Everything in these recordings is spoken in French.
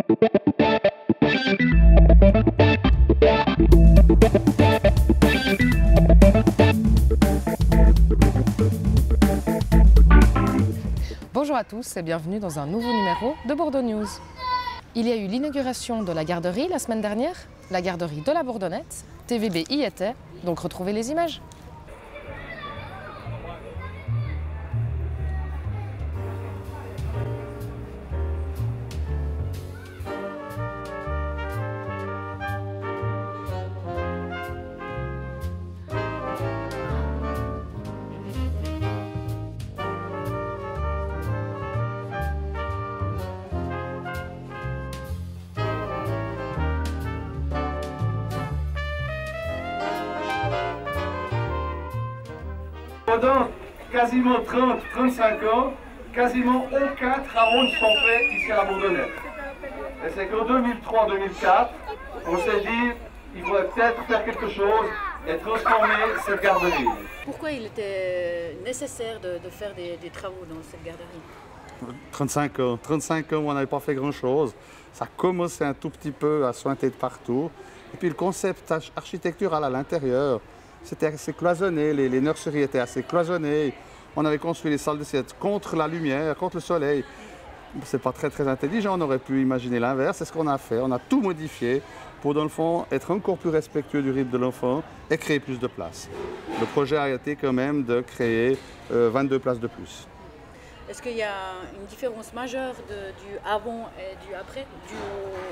Bonjour à tous et bienvenue dans un nouveau numéro de Bordeaux News. Il y a eu l'inauguration de la garderie la semaine dernière, la garderie de la Bourdonnette. TVB y était, donc retrouvez les images. Pendant quasiment 30-35 ans, quasiment aucun travaux ne sont faits ici à la Bourdonnette. Et c'est qu'en 2003-2004, on s'est dit qu'il faudrait peut-être faire quelque chose et transformer cette garderie. Pourquoi il était nécessaire de faire des travaux dans cette garderie? 35 ans, on n'avait pas fait grand-chose. Ça commençait un tout petit peu à sointer de partout. Et puis le concept architectural à l'intérieur, c'était assez cloisonné, les nurseries étaient assez cloisonnées. On avait construit les salles de sieste contre la lumière, contre le soleil. C'est pas très intelligent, on aurait pu imaginer l'inverse. C'est ce qu'on a fait, on a tout modifié pour dans le fond être encore plus respectueux du rythme de l'enfant et créer plus de places. Le projet a été quand même de créer 22 places de plus. Est-ce qu'il y a une différence majeure du avant et du après, dû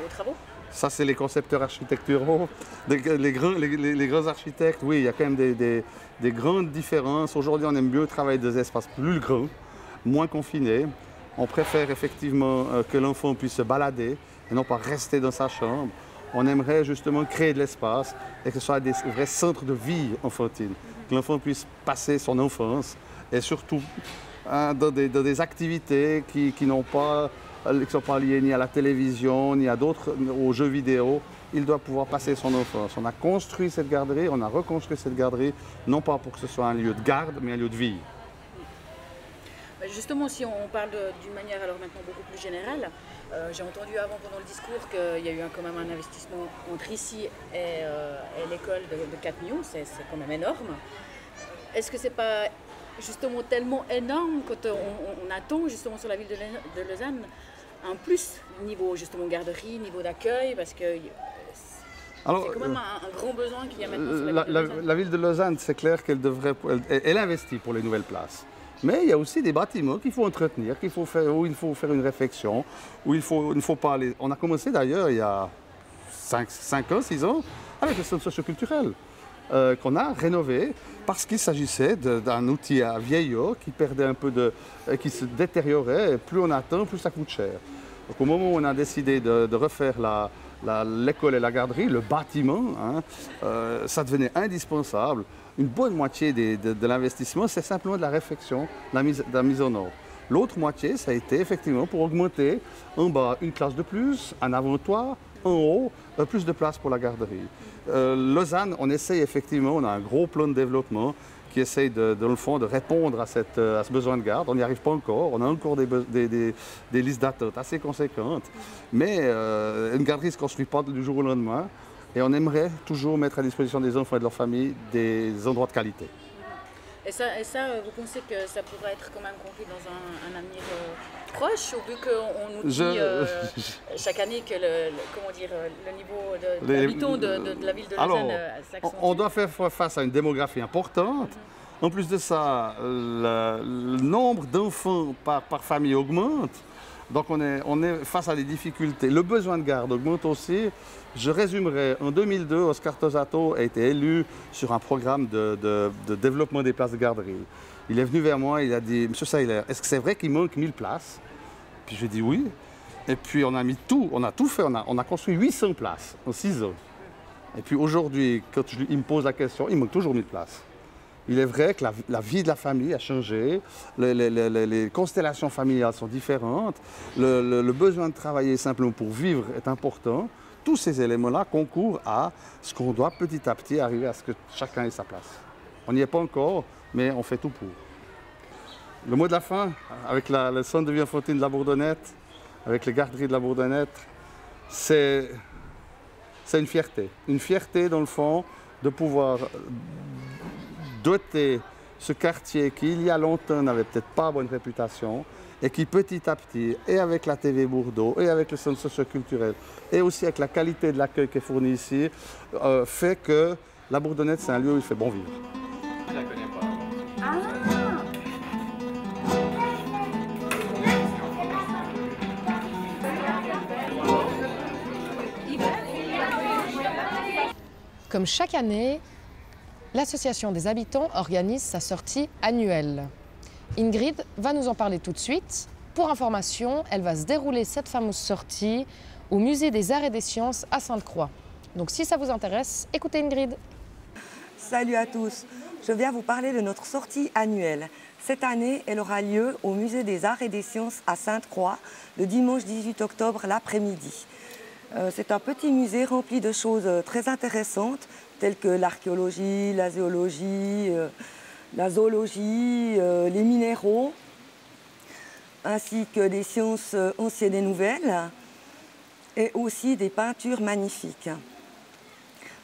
aux travaux? Ça, c'est les concepteurs architecturaux, les grands architectes. Oui, il y a quand même des grandes différences. Aujourd'hui, on aime mieux travailler dans des espaces plus grands, moins confinés. On préfère effectivement que l'enfant puisse se balader et non pas rester dans sa chambre. On aimerait justement créer de l'espace et que ce soit des vrais centres de vie enfantine, que l'enfant puisse passer son enfance et surtout dans des activités qui ne sont pas liées ni à la télévision, ni à aux jeux vidéo. Il doit pouvoir passer son enfance. On a construit cette garderie, on a reconstruit cette garderie, non pas pour que ce soit un lieu de garde, mais un lieu de vie. Justement, si on parle d'une manière alors maintenant beaucoup plus générale, j'ai entendu avant pendant le discours qu'il y a eu quand même un investissement entre ici et l'école de 4 millions, c'est quand même énorme. Est-ce que c'est pas justement tellement énorme quand on attend justement sur la ville de Lausanne un plus niveau justement garderie, niveau d'accueil, parce que c'est quand même un grand besoin qu'il y a maintenant sur la ville de Lausanne. La ville de Lausanne, c'est clair qu'elle investit pour les nouvelles places. Mais il y a aussi des bâtiments qu'il faut entretenir, où il faut faire une réflexion, où il ne faut pas aller. On a commencé d'ailleurs il y a 5 ans, 6 ans, avec le centre socioculturel. Qu'on a rénové parce qu'il s'agissait d'un outil à vieillot qui perdait un peu qui se détériorait et plus on attend, plus ça coûte cher. Donc au moment où on a décidé de refaire l'école et la garderie, le bâtiment, ça devenait indispensable. Une bonne moitié de l'investissement, c'est simplement de la réfection, de la mise en ordre. L'autre moitié, ça a été effectivement pour augmenter en bas une classe de plus, un avant-toit, en haut, plus de place pour la garderie. Lausanne, on essaye effectivement, on a un gros plan de développement qui essaye dans le fond de répondre à ce besoin de garde. On n'y arrive pas encore, on a encore des listes d'attente assez conséquentes, mais une garderie ne se construit pas du jour au lendemain et on aimerait toujours mettre à disposition des enfants et de leurs familles des endroits de qualité. Et ça, vous pensez que ça pourrait être quand même conclu dans un avenir proche, ou vu qu'on nous dit chaque année que le niveau d'habitants de la ville de Lausanne s'accentue? On doit faire face à une démographie importante. En plus de ça, le nombre d'enfants par famille augmente. Donc on est face à des difficultés. Le besoin de garde augmente aussi. Je résumerai, en 2002, Oscar Tosato a été élu sur un programme de développement des places de garderie. Il est venu vers moi, il a dit « Monsieur Seiler, est-ce que c'est vrai qu'il manque 1000 places ?» Puis je lui ai dit « Oui ». Et puis on a tout fait, on a construit 800 places en 6 ans. Et puis aujourd'hui, quand il me pose la question, il manque toujours 1000 places. Il est vrai que la vie de la famille a changé, les constellations familiales sont différentes, le besoin de travailler simplement pour vivre est important. Tous ces éléments-là concourent à ce qu'on doit petit à petit arriver à ce que chacun ait sa place. On n'y est pas encore, mais on fait tout pour. Le mot de la fin, avec le centre de vie enfantine de la Bourdonnette, avec les garderies de la Bourdonnette, c'est une fierté. Une fierté, dans le fond, de pouvoir doter ce quartier qui, il y a longtemps, n'avait peut-être pas bonne réputation et qui, petit à petit, et avec la TV Bourdeau, et avec le centre socioculturel, et aussi avec la qualité de l'accueil qui est fourni ici, fait que la Bourdonnette, c'est un lieu où il fait bon vivre. Je la connais pas. Comme chaque année, l'association des habitants organise sa sortie annuelle. Ingrid va nous en parler tout de suite. Pour information, elle va se dérouler cette fameuse sortie au Musée des Arts et des Sciences à Sainte-Croix. Donc si ça vous intéresse, écoutez Ingrid. Salut à tous, je viens vous parler de notre sortie annuelle. Cette année, elle aura lieu au Musée des Arts et des Sciences à Sainte-Croix, le dimanche 18 octobre l'après-midi. C'est un petit musée rempli de choses très intéressantes, telles que l'archéologie, la zoologie, les minéraux, ainsi que des sciences anciennes et nouvelles, et aussi des peintures magnifiques.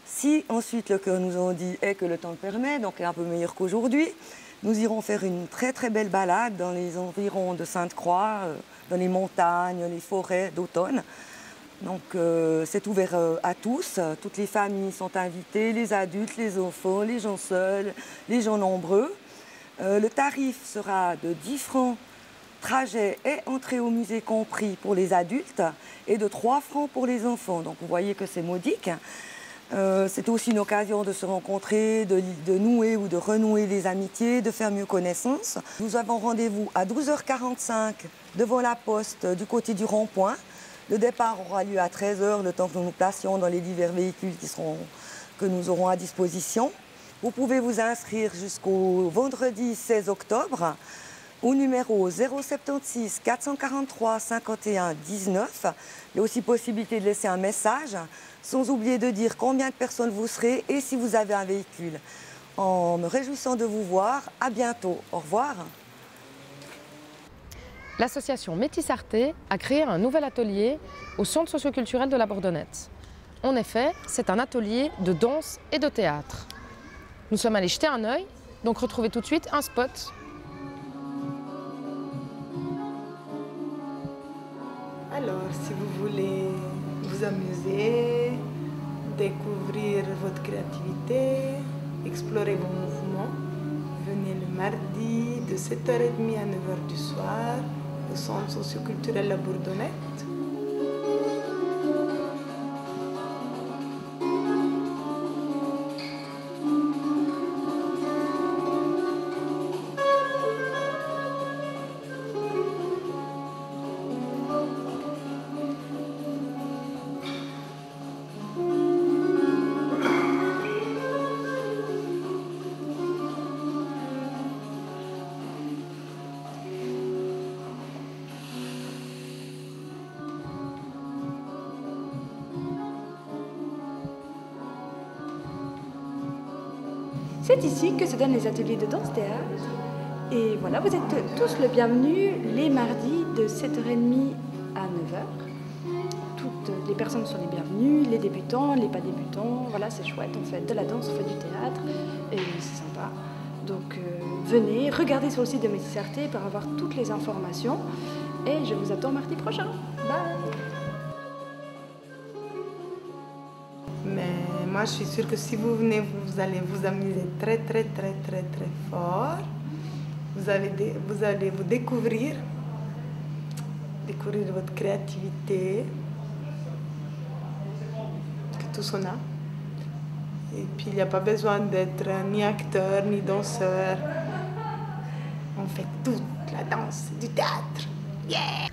Si ensuite le cœur nous en dit et que le temps le permet, donc est un peu meilleur qu'aujourd'hui, nous irons faire une très très belle balade dans les environs de Sainte-Croix, dans les montagnes, les forêts d'automne. Donc c'est ouvert à tous, toutes les familles sont invitées, les adultes, les enfants, les gens seuls, les gens nombreux. Le tarif sera de 10 francs trajet et entrée au musée compris pour les adultes et de 3 francs pour les enfants. Donc vous voyez que c'est modique. C'est aussi une occasion de se rencontrer, de nouer ou de renouer les amitiés, de faire mieux connaissance. Nous avons rendez-vous à 12h45 devant la poste du côté du rond-point. Le départ aura lieu à 13h, le temps que nous nous placions dans les divers véhicules que nous aurons à disposition. Vous pouvez vous inscrire jusqu'au vendredi 16 octobre au numéro 076 443 51 19. Il y a aussi possibilité de laisser un message, sans oublier de dire combien de personnes vous serez et si vous avez un véhicule. En me réjouissant de vous voir, à bientôt. Au revoir. L'association Métis Arté a créé un nouvel atelier au centre socioculturel de la Bourdonnette. En effet, c'est un atelier de danse et de théâtre. Nous sommes allés jeter un œil, donc retrouvez tout de suite un spot. Alors, si vous voulez vous amuser, découvrir votre créativité, explorer vos mouvements, venez le mardi de 7h30 à 9h du soir au centre socioculturel La Bourdonnette. C'est ici que se donnent les ateliers de danse-théâtre. Et voilà, vous êtes tous les bienvenus les mardis de 7h30 à 9h. Toutes les personnes sont les bienvenues, les débutants, les pas débutants. Voilà, c'est chouette, on fait de la danse, on fait du théâtre et c'est sympa. Donc venez, regardez sur le site de Métis Arté pour avoir toutes les informations. Et je vous attends mardi prochain. Bye! Mais moi, je suis sûre que si vous venez, vous allez vous amuser très, très, très, très, très fort. Vous allez vous découvrir votre créativité, que tous on a. Et puis, il n'y a pas besoin d'être ni acteur, ni danseur. On fait toute la danse, du théâtre. Yeah!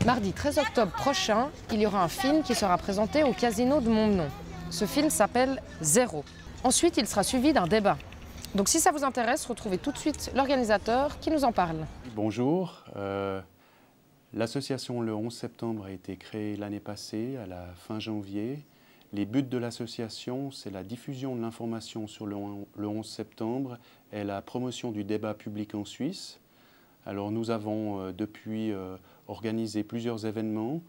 Mardi 13 octobre prochain, il y aura un film qui sera présenté au Casino de Montbenon. Ce film s'appelle Zéro. Ensuite, il sera suivi d'un débat. Donc si ça vous intéresse, retrouvez tout de suite l'organisateur qui nous en parle. Bonjour. L'association Le 11 septembre a été créée l'année passée, à la fin janvier. Les buts de l'association, c'est la diffusion de l'information sur le 11 septembre et la promotion du débat public en Suisse. Alors nous avons depuis organisé plusieurs événements.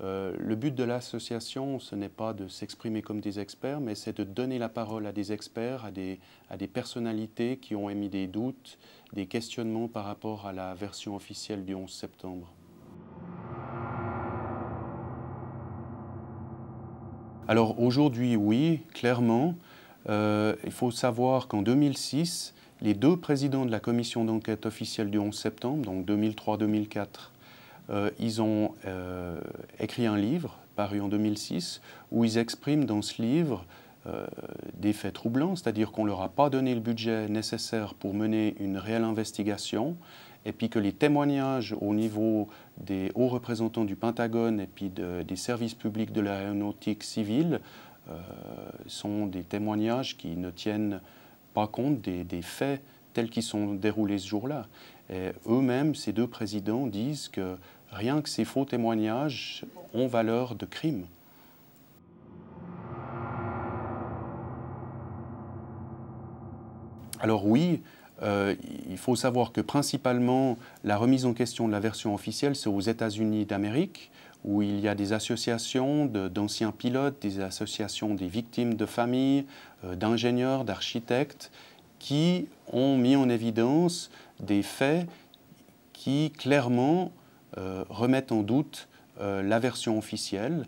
Le but de l'association, ce n'est pas de s'exprimer comme des experts, mais c'est de donner la parole à des experts, à des personnalités qui ont émis des doutes, des questionnements par rapport à la version officielle du 11 septembre. Alors aujourd'hui, oui, clairement, il faut savoir qu'en 2006, les deux présidents de la commission d'enquête officielle du 11 septembre, donc 2003-2004, ils ont écrit un livre, paru en 2006, où ils expriment dans ce livre des faits troublants, c'est-à-dire qu'on ne leur a pas donné le budget nécessaire pour mener une réelle investigation, et puis que les témoignages au niveau des hauts représentants du Pentagone et puis des services publics de l'aéronautique civile sont des témoignages qui ne tiennent pas compte des faits tels qu'ils sont déroulés ce jour-là. Et eux-mêmes, ces deux présidents, disent que rien que ces faux témoignages ont valeur de crime. Alors oui, il faut savoir que principalement la remise en question de la version officielle, c'est aux États-Unis d'Amérique, où il y a des associations d'anciens pilotes, des associations des victimes de familles, d'ingénieurs, d'architectes, qui ont mis en évidence des faits qui clairement remettent en doute la version officielle.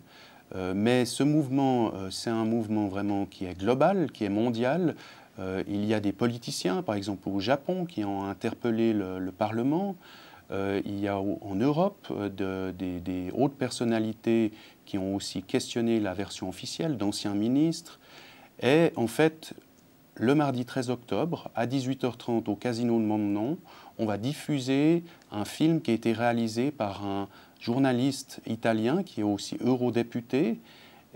Mais ce mouvement, c'est un mouvement vraiment qui est global, qui est mondial. Il y a des politiciens, par exemple au Japon, qui ont interpellé le Parlement. Il y a en Europe des hautes personnalités qui ont aussi questionné la version officielle, d'anciens ministres. Et en fait, le mardi 13 octobre, à 18h30 au Casino de Momnon, on va diffuser un film qui a été réalisé par un journaliste italien qui est aussi eurodéputé.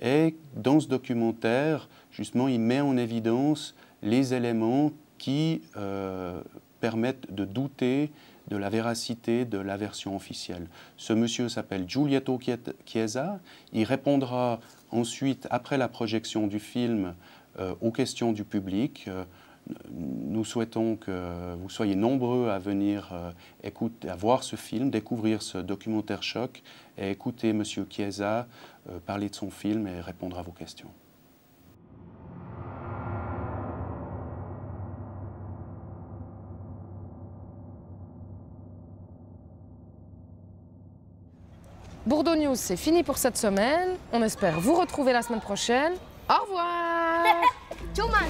Et dans ce documentaire, justement, il met en évidence les éléments qui permettent de douter de la véracité de la version officielle. Ce monsieur s'appelle Giulietto Chiesa. Il répondra ensuite, après la projection du film, aux questions du public. Nous souhaitons que vous soyez nombreux à venir écouter, à voir ce film, découvrir ce documentaire choc et écouter monsieur Chiesa parler de son film et répondre à vos questions. Bourdeaux News, c'est fini pour cette semaine. On espère vous retrouver la semaine prochaine. Au revoir. Ciao, man.